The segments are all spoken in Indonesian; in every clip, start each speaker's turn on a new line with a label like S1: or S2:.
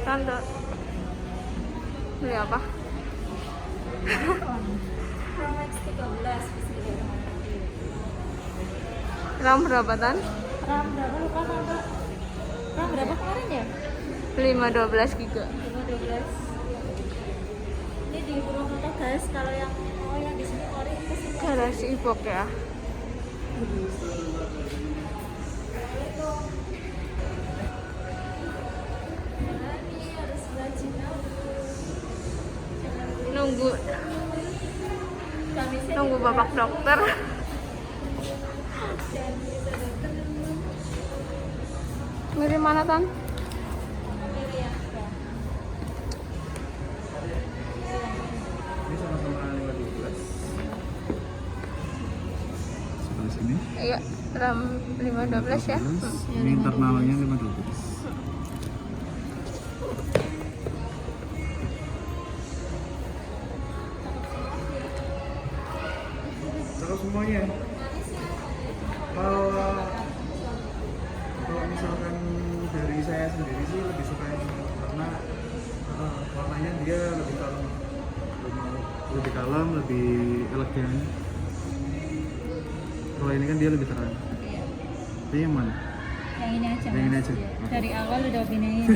S1: Tante beli apa?
S2: Promax 13
S1: RAM berapa Tan?
S2: RAM berapa lupa Mbak? RAM berapa kemarin ya?
S1: 512 giga.
S2: 512. Ini di Purwokerto guys, kalau yang di sini ori kesini.
S1: Garasi Ipok ya.
S2: Ini harus rajin
S1: nunggu bapak dokter. Mirip mana Tan?
S3: Ini sama-sama 512. Sebelah sini.
S1: Iya, RAM 512 ya.
S3: Ini internalnya 512. Cakep semuanya. Kalau misalkan dari saya sendiri sih lebih suka yang ini karena warnanya dia lebih kalem, lebih elegan. Kalau ini kan dia lebih terang.
S2: Iya.
S3: Jadi yang mana?
S2: Yang ini aja.
S3: Yang ini
S2: Mas.
S3: aja.
S2: Iya.
S3: Oke.
S2: Dari awal udah opiniin.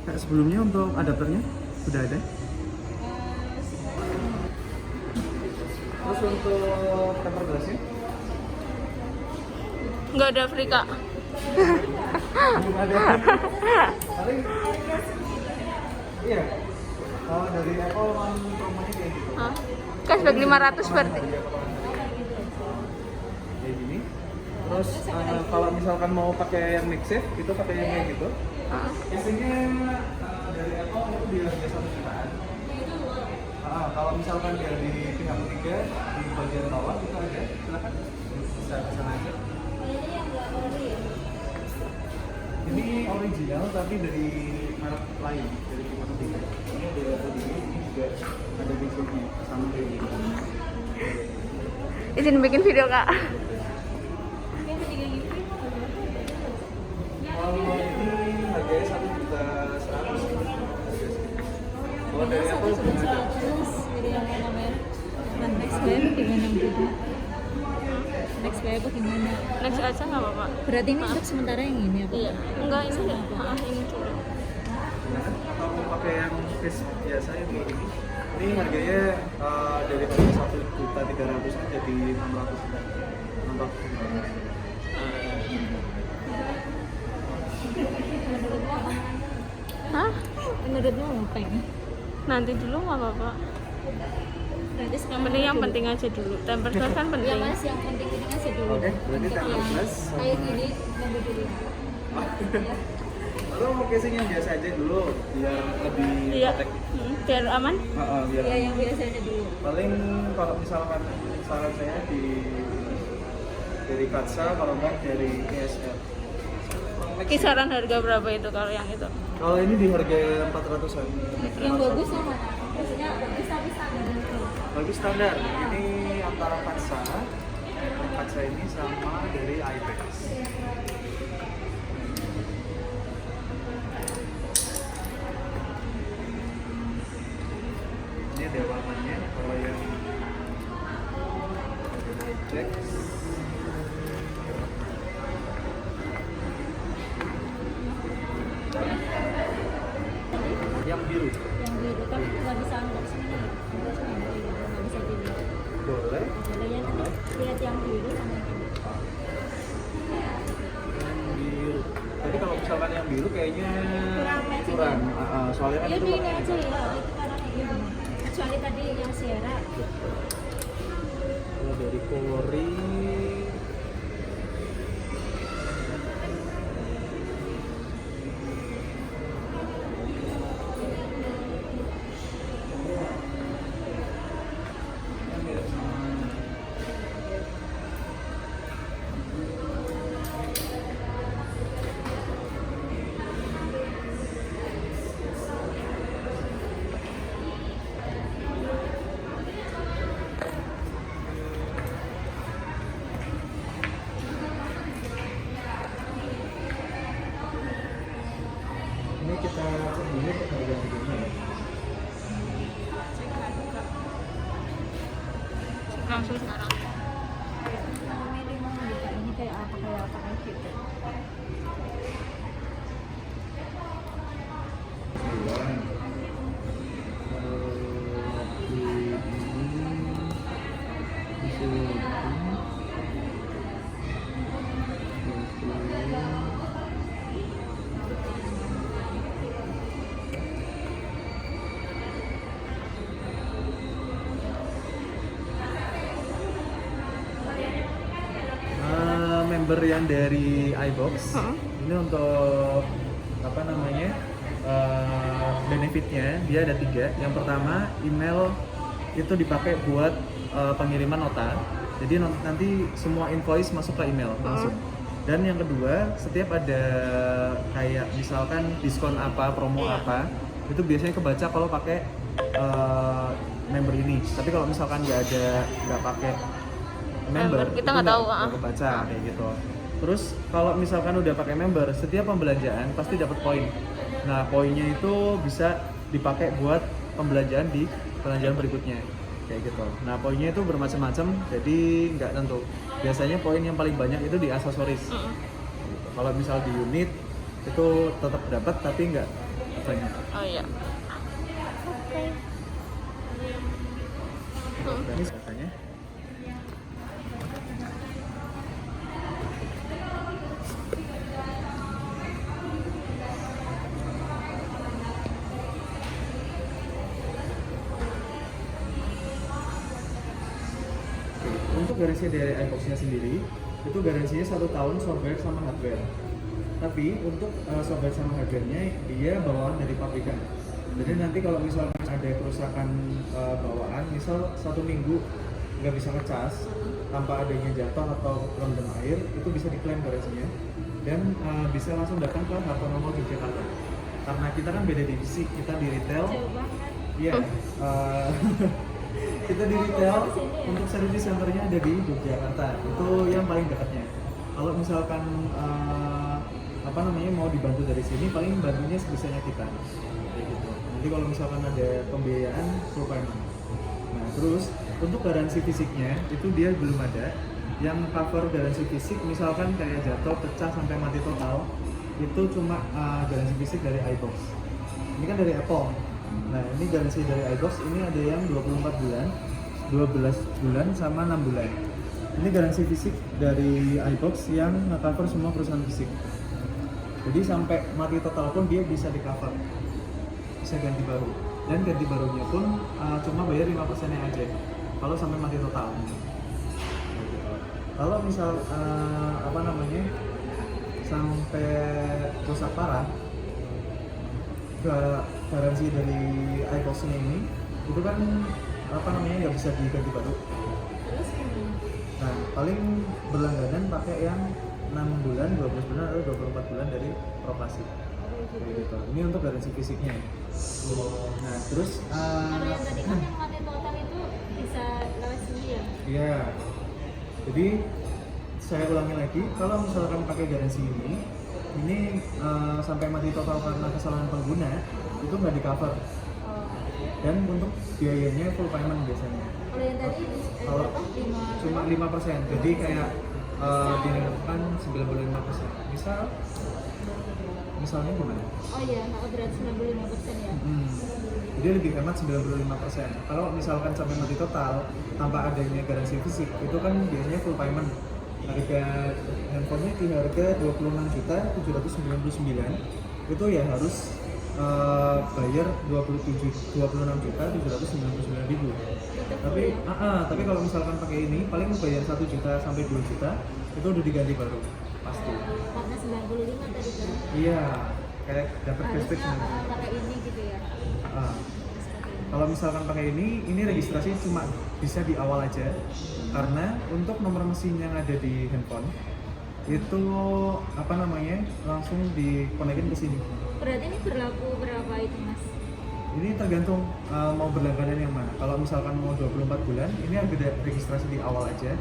S3: Nah, sebelumnya untuk adapternya sudah ada. Terus untuk temper glassnya
S1: Nggak ada free Kak.
S3: belum ada. Paling iya. Kalau dari Apple kan promonya kayak gitu.
S1: Hah? Cashback 500 berarti.
S3: Kayak gini. Terus kalau misalkan mau pakai yang MagSafe, itu pakai yang kayak gitu. Isinya dari Apple itu di harga 1 jutaan. Kalau misalkan dari pihak ketiga di bagian bawah itu ada, silakan bisa pesan aja.
S2: Ini yang nggak ori ya?
S3: Ini original tapi dari merek lain, dari pihak ketiga. Ini ada ini juga ada bisulnya sama kayak gini.
S1: Izin bikin video Kak.
S2: Yang ketiga gitu.
S3: Kalau ini harganya 1.100.000. Kalau dari Apple
S2: Sudah 100, jadi yang mana merah? Nah, next wave gimana gitu? Next wave gimana?
S1: Next aja nggak apa-apa.
S2: Berarti ini untuk sementara yang ini apa?
S1: Iya. Enggak ini ya. Ini dulu.
S3: atau mau pakai yang case biasa yang kayak gini. Ini harganya dari harga 1.300.000 jadi 600.
S1: Hah?
S2: Menurutmu apa ini?
S1: Nanti dulu nggak apa-apa.
S2: Berarti
S1: Yang
S2: sekarang
S1: penting aja dulu. Temper glass kan
S2: ya
S1: penting.
S2: mas, yang penting ini aja dulu.
S3: Oke, berarti
S2: Untuk
S3: temper
S2: yang
S3: glass
S2: kayak gini nunggu dulu.
S3: Lalu mau casing yang biasa aja dulu biar lebih
S1: Iya.
S3: protek.
S1: Biar aman.
S3: Biar
S2: Ya yang biasa aja dulu.
S3: paling kalau misalkan saran saya dari Katsa, kalau enggak dari ESL.
S1: Kisaran harga berapa itu kalau yang itu?
S3: Kalau ini di harga 400-an.
S2: Yang bagus yang mana? Maksudnya bagus tapi standar dulu.
S3: Bagus standar. Ini antara Katsa ini sama dari iPad. Ini ada warnanya. Kalau yang cek yang biru.
S2: Yang biru tapi nggak bisa unboxing nih. Unboxing yang biru nggak bisa dilihat.
S3: Boleh.
S2: Boleh ya nanti lihat yang biru sama yang biru.
S3: Yang biru. Tapi kalau misalkan yang biru kayaknya
S2: Kurang matching
S3: kurang.
S2: ya?
S3: Soalnya kan
S2: Ya
S3: itu
S2: ini
S3: warnanya.
S2: aja ya, itu karena ini. Kecuali tadi yang Sierra.
S3: Kalau dari Kori ini untuk harga videonya ya.
S1: Langsung sekarang.
S2: Mau milih mau buka ini kayak apa kayak gitu.
S3: Bulan. Member yang dari iBox ini untuk apa namanya benefitnya dia ada 3. Yang pertama, email itu dipakai buat pengiriman nota, jadi nanti semua invoice masuk ke email langsung. Dan yang kedua, setiap ada kayak misalkan diskon apa, promo apa, itu biasanya kebaca kalau pakai member ini. Tapi kalau misalkan nggak pakai member
S1: kita
S3: itu
S1: nggak tahu,
S3: nggak kebaca kayak gitu. Terus kalau misalkan udah pakai member, setiap pembelanjaan pasti dapat poin. Nah, poinnya itu bisa dipakai buat pembelanjaan di pembelanjaan berikutnya kayak gitu. Nah, poinnya itu bermacam-macam, jadi nggak tentu. Biasanya poin yang paling banyak itu di aksesoris. Gitu. Kalau misal di unit itu tetap dapat tapi nggak banyak.
S1: Oh iya.
S3: Ini rasanya. Untuk garansi dari iBox-nya sendiri, itu garansinya 1 tahun software sama hardware. Tapi untuk software sama hardware-nya dia bawaan dari pabrikan. Jadi nanti kalau misalkan ada kerusakan bawaan, misal 1 minggu nggak bisa ngecas tanpa adanya jatuh atau rendam air, itu bisa diklaim garansinya dan bisa langsung datang ke Hartono Yogyakarta. Karena kita kan beda divisi, kita di retail. Iya. Kita di retail, untuk service centernya ada di Yogyakarta, itu yang paling dekatnya. Kalau misalkan apa namanya mau dibantu dari sini, paling bantunya sebisanya kita kayak gitu. Nanti kalau misalkan ada pembiayaan full payment. Nah terus untuk garansi fisiknya itu dia belum ada. Yang cover garansi fisik misalkan kayak jatuh, pecah sampai mati total, itu cuma garansi fisik dari iBox. Ini kan dari Apple. Nah ini garansi dari iBox ini ada yang 24 bulan, 12 bulan, sama 6 bulan. Ini garansi fisik dari iBox yang nge-cover semua perusahaan fisik. Jadi sampai mati total pun dia bisa di-cover, bisa ganti baru. Dan ganti barunya pun cuma bayar 5%-nya aja kalau sampai mati total. Kalau misal apa namanya sampai rusak parah, garansi dari iBox-nya ini itu kan apa namanya nggak bisa diganti baru. Nah paling berlangganan pakai yang 6 bulan, 12 bulan atau 24 bulan dari operasi. Gitu. Ini untuk garansi fisiknya. Nah terus
S2: Kalau yang tadi kan yang mati total itu bisa lewat sini ya?
S3: iya. Jadi saya ulangi lagi, kalau misalkan pakai garansi ini sampai mati total karena kesalahan pengguna itu nggak di cover. Dan untuk biayanya full payment biasanya.
S2: Kalau yang tadi
S3: Kalau
S2: berapa?
S3: cuma 5%, jadi kayak diharapkan 95%. Misalnya gimana?
S2: Oh iya, berarti 95% ya?
S3: Jadi lebih hemat 95%. Kalau misalkan sampai mati total tanpa adanya garansi fisik, itu kan biasanya full payment. Harga handphonenya di harga 26.799, itu ya harus bayar 26.799.000. Tapi kalau misalkan pakai ini paling bayar 1 juta sampai 2 juta itu udah diganti baru pasti.
S2: Karena 95 tadi kan?
S3: Iya, kayak dapat cashback.
S2: Harusnya pakai ini gitu ya?
S3: Kalau misalkan pakai ini registrasi cuma bisa di awal aja, karena untuk nomor mesin yang ada di handphone itu apa namanya langsung dikonekin ke sini.
S2: Berarti ini berlaku berapa itu mas?
S3: Ini tergantung mau berlangganan yang mana. Kalau misalkan mau 24 bulan, ini ada registrasi di awal aja.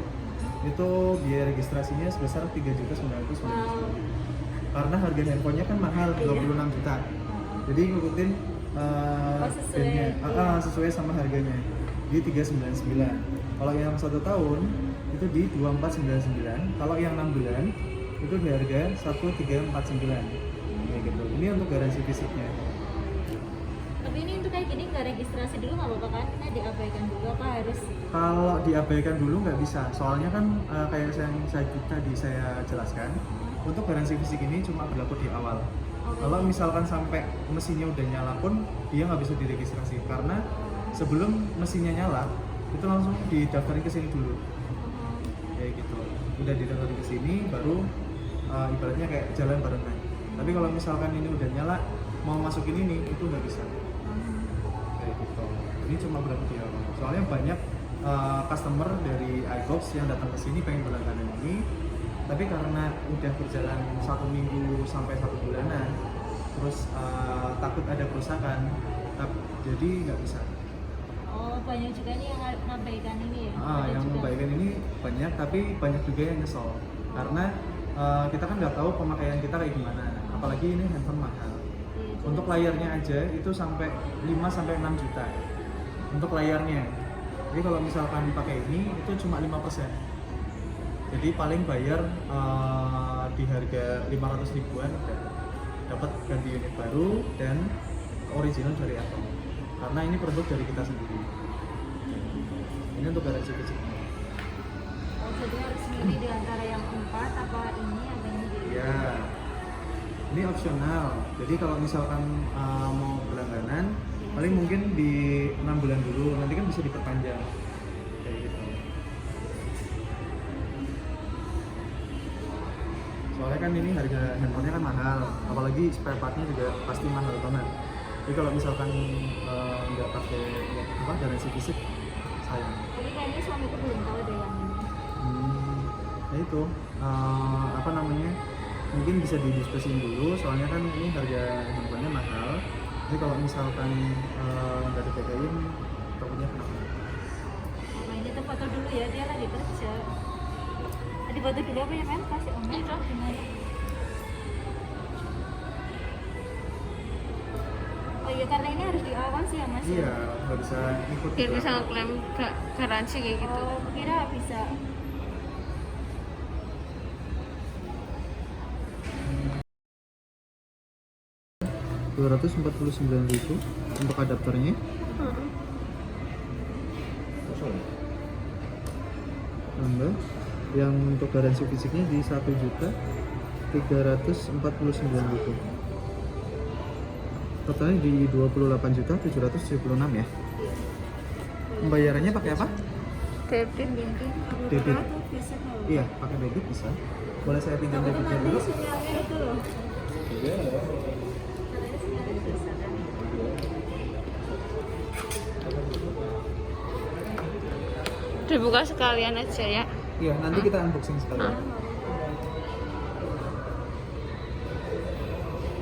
S3: Itu biaya registrasinya sebesar 3.999.000. Karena harga handphonenya kan mahal, 26 juta. Jadi ngikutin
S2: sesuai,
S3: bandnya,
S2: iya.
S3: sesuai sama harganya di 399. Kalau yang 1 tahun itu di 2499. Kalau yang 6 bulan itu di harga 1349. Kayak gitu. Ini untuk garansi fisiknya.
S2: Tapi ini untuk kayak gini nggak registrasi dulu nggak apa-apa kan? Ini diabaikan dulu apa harus?
S3: Kalau diabaikan dulu nggak bisa, soalnya kan kayak yang tadi saya jelaskan, untuk garansi fisik ini cuma berlaku di awal. Kalau misalkan sampai mesinnya udah nyala pun dia nggak bisa diregistrasi karena sebelum mesinnya nyala itu langsung didaftarin ke sini dulu, kayak gitu. Udah didaftarin ke sini baru ibaratnya kayak jalan barengan. Tapi kalau misalkan ini udah nyala mau masukin ini itu nggak bisa, kayak gitu. Ini cuma berlaku di awal. Soalnya banyak customer dari iBox yang datang ke sini pengen berlangganan ini, tapi karena udah berjalan 1 minggu sampai 1 bulanan, terus takut ada kerusakan, jadi nggak bisa.
S2: Oh, banyak juga nih yang ngabaikan ini ya? Ada
S3: Yang
S2: juga.
S3: membaikan ini banyak, tapi banyak juga yang nyesel karena kita kan nggak tahu pemakaian kita kayak gimana, apalagi ini handphone mahal.
S2: Iya,
S3: Untuk layarnya aja itu sampai 5-6 juta untuk layarnya. Jadi kalau misalkan dipakai ini itu cuma 5%. Jadi paling bayar di harga 500 ribuan udah dapat ganti unit baru dan original dari Apple. Karena ini produk dari kita sendiri. Ini untuk garansi fisiknya.
S2: Oh, jadi harus milih di antara yang 4 apa ini atau ini gitu?
S3: Ya, ini opsional. Jadi kalau misalkan mau berlangganan, paling mungkin di 6 bulan dulu. Nanti kan bisa diperpanjang. Kayak gitu. Soalnya kan ini harga handphonenya kan mahal, apalagi spare partnya juga pasti mahal banget. Jadi kalau misalkan nggak pakai garansi fisik, sayang.
S2: Tapi kayaknya suamiku belum tahu deh yang ini.
S3: Nah itu apa namanya? Mungkin bisa didiskusin dulu, soalnya kan ini harga handphonenya mahal. Jadi kalau misalkan nggak dipegain, takutnya kenapa?
S2: Nah, ini tuh foto dulu ya, dia lagi kerja. Tadi foto dulu apa ya, men? Kasih om.
S1: Itu.
S2: Gimana? Oh iya, karena ini harus diawan sih ya, Mas?
S3: Iya, nggak bisa ikut.
S1: Biar
S3: juga.
S1: bisa ngeklaim garansi kayak gitu.
S2: Oh, kira bisa.
S3: Rp249.000 untuk adapternya. Tambah yang untuk garansi fisiknya di 1.349.000. Totalnya di 28.776 ya. Pembayarannya pakai apa?
S1: Debit.
S3: Debit.
S2: Atau bisa kalau.
S3: Iya, pakai debit bisa. Boleh saya pinjam
S2: Tapi
S3: debitnya
S2: nanti
S3: dulu?
S2: sinyalnya itu loh.
S1: Dibuka sekalian aja ya.
S3: Iya, nanti kita unboxing sekalian.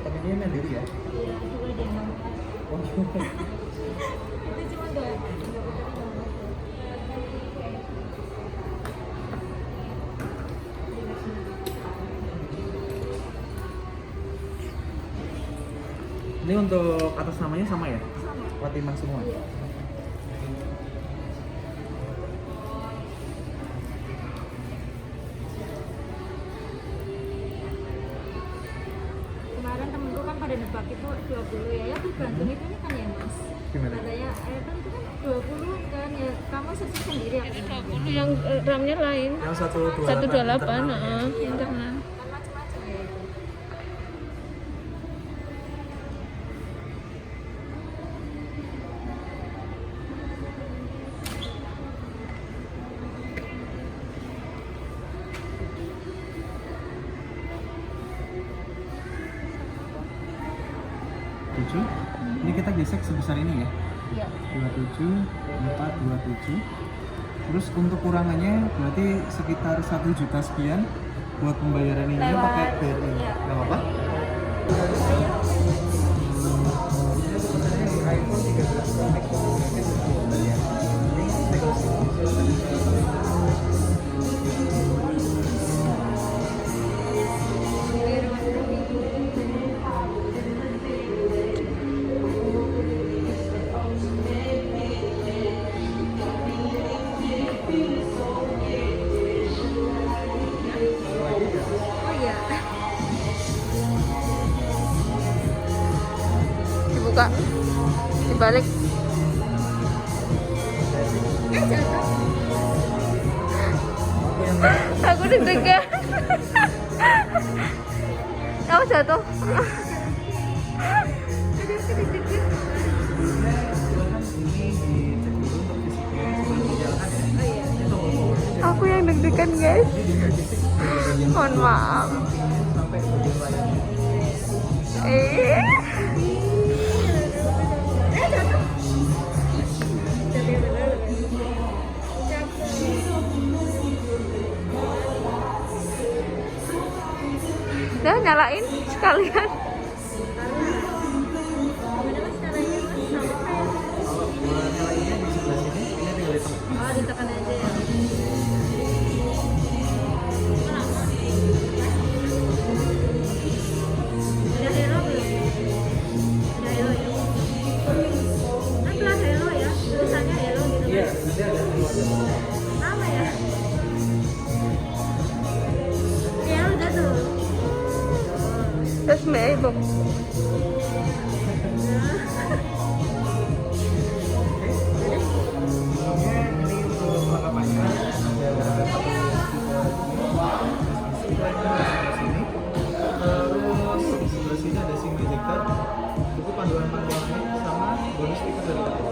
S3: Tapi ini mandiri ya?
S2: Iya, coba dia mau.
S3: Oh,
S2: Itu cuma dua.
S3: ini untuk atas namanya sama ya?
S2: Sama.
S3: Fatimah semua?
S2: Iya. Kemarin temenku kan pada nebak itu 20 ya, ya tergantung itu kan ya Mas.
S3: Gimana?
S2: Katanya kan itu kan 20 kan ya, kamu searching sendiri ya.
S1: Itu 20 yang RAM-nya lain.
S3: Yang 128
S1: 128,
S3: internal ya?
S1: internal.
S2: Kan macam-macam ya itu.
S3: Ini kita gesek sebesar ini ya?
S2: Iya.
S3: 27, 427. Terus untuk kurangannya berarti sekitar 1 juta sekian buat pembayaran ini
S2: Lewat,
S3: pakai BRI.
S2: iya.
S3: Gak apa-apa?
S1: buka dibalik. Aku deg-degan. Kamu jatuh. Aku yang deg-degan guys. Mohon maaf. Udah nyalain sekalian.
S2: Oh, ditekan aja ya. Udah hello belum? Udah hello ya? Kan plus hello ya? Tulisannya hello gitu kan?
S3: Iya, nanti ada
S2: Sama ya? Ya udah tuh.
S1: Terus Mbak Ibu.
S3: ini untuk perlengkapannya ada sini. Terus di sebelah sini ada SIM ejector. Itu panduan-panduannya sama bonus stiker dari kita.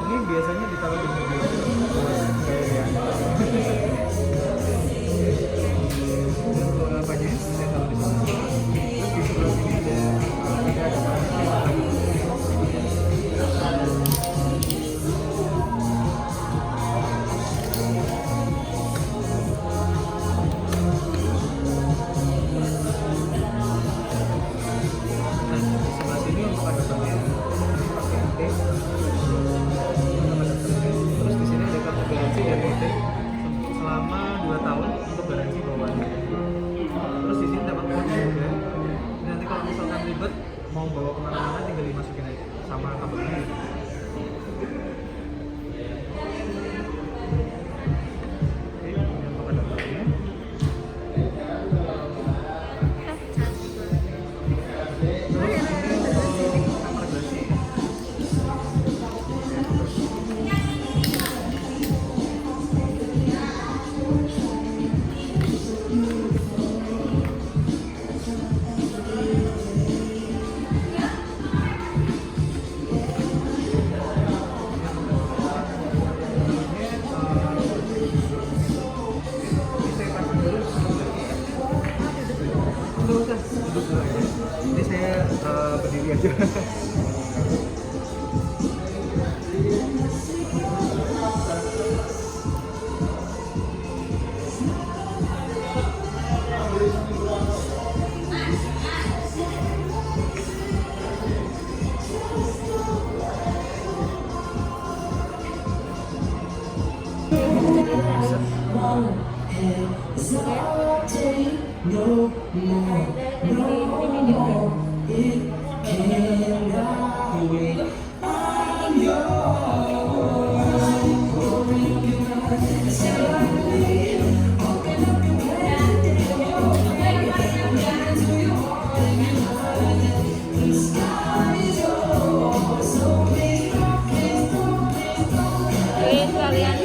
S3: Ini biasanya ditaruh di mobil. Untuk apanya? Saya taruh di sana. Terus di sebelah sini ada sebelah sini untuk adapternya pakai tape. Terus di sini ada kartu garansi dari OT selama 2 tahun untuk garansi bawaannya. Terus di sini dapat power juga. Nanti kalau misalkan ribet mau bawa kemana-mana tinggal dimasukin aja sama kabelnya. Oke, ini untuk adapternya. Kamar garasi. Nggak usah, duduk dulu aja. Ini saya berdiri aja.
S1: Oke, sekalian.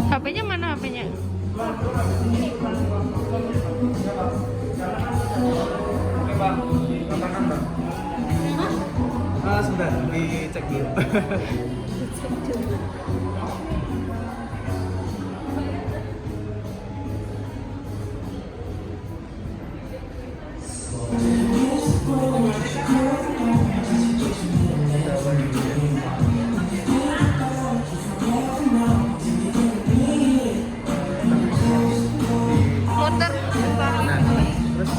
S1: HP-nya mana HP-nya?
S3: Oke bang, tantangan bang. Sebentar, dicek dulu.
S1: Muter.
S3: Terus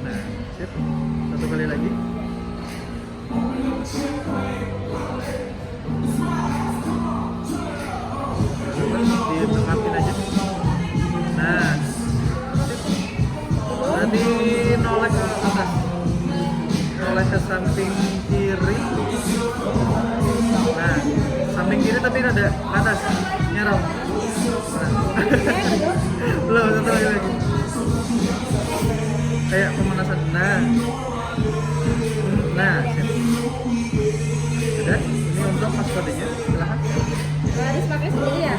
S3: Nah, sip. Satu kali lagi. Ditengapin aja. Nah, sip. Nanti noleh ke atas. Noleh ke samping kiri. Nah, samping kiri tapi ada atas. Nyerong. Nah. Belum, satu lagi. Kayak pemanasan. Nah, sip. Udah, ini untuk passwordnya. Silahkan.
S2: Harus pakai sendiri ya?